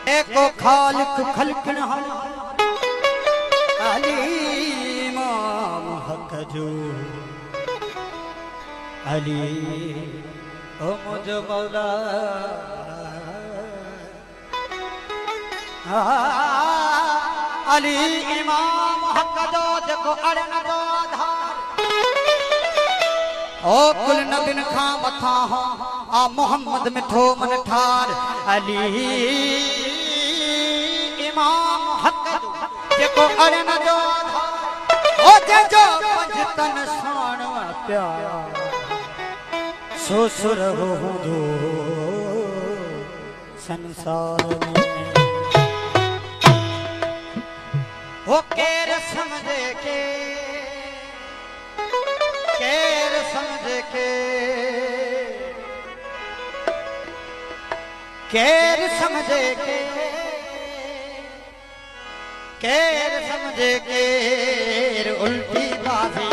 जेको खालिक खलकण अली इमाम हक जो अली ओ मुझो मौला अली इमाम हक जो जेको अड़न जो आधार ओ कुल नबिन खां मथा हो आ मोहम्मद मिठो मन ठार अली इमाम हक जो जेको अड़न जो आधार ओ जेजो पंजतन साण प्यार सो सुर हो संसार में वो केर समझे के केर समझे के केर समझे के केर समझे केर उल्टी बाजी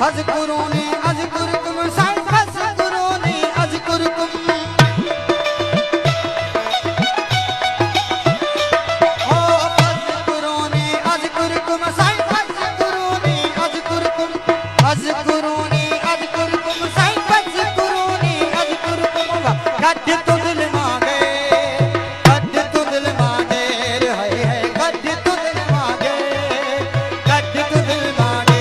अज़कुरूनी अज़कुरुकुम साईं अज़कुरूनी अज़कुरुकुम ओ अज़कुरूनी अज़कुरुकुम साईं अज़कुरूनी अज़कुरुकुम अज़कुरूनी अज़कुरुकुम साईं अज़कुरूनी अज़कुरुकुम गड्ढ तो दिल मांगे गड्ढ तो दिल मांगे हाय हाय गड्ढ तो दिल मांगे गड्ढ तो दिल मांगे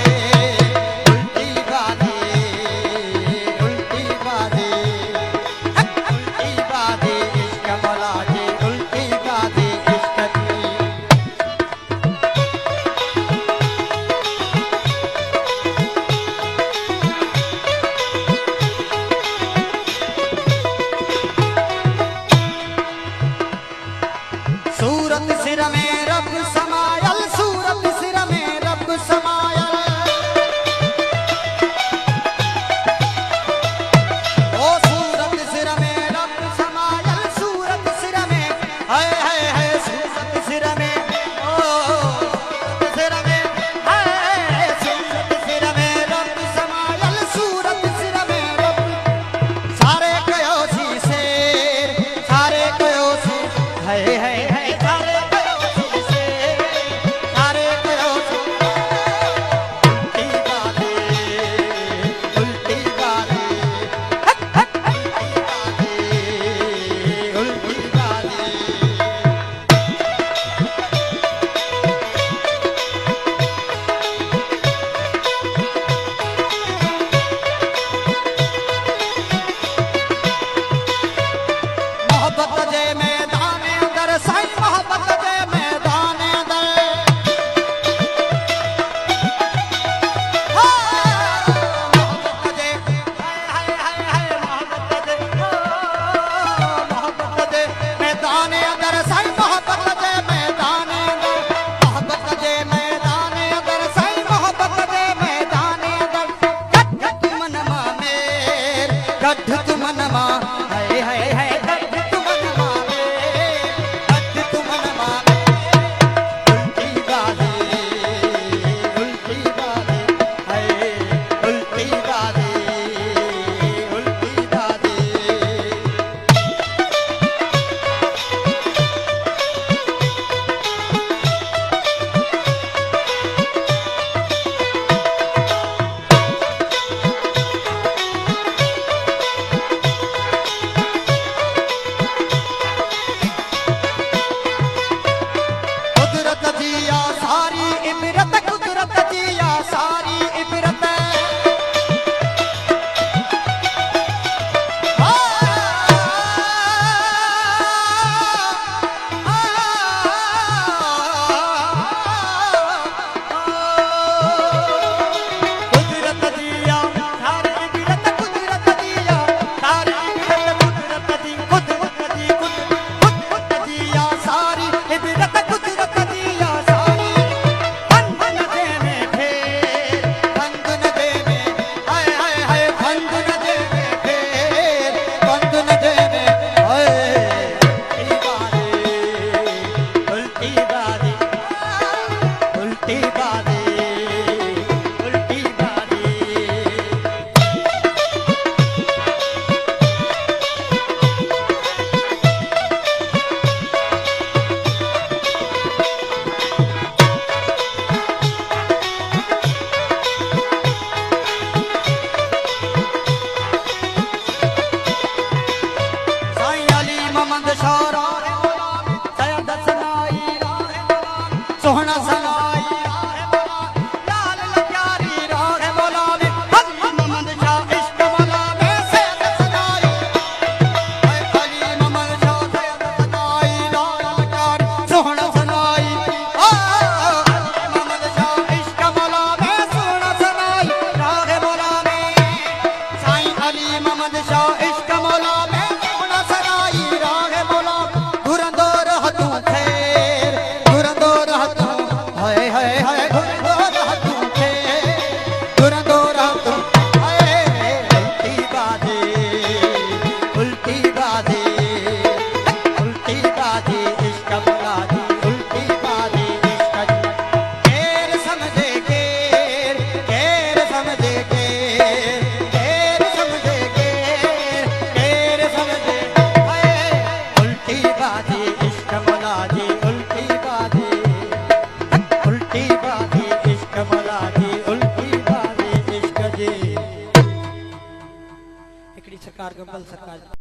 सरकार कम्बल सरकार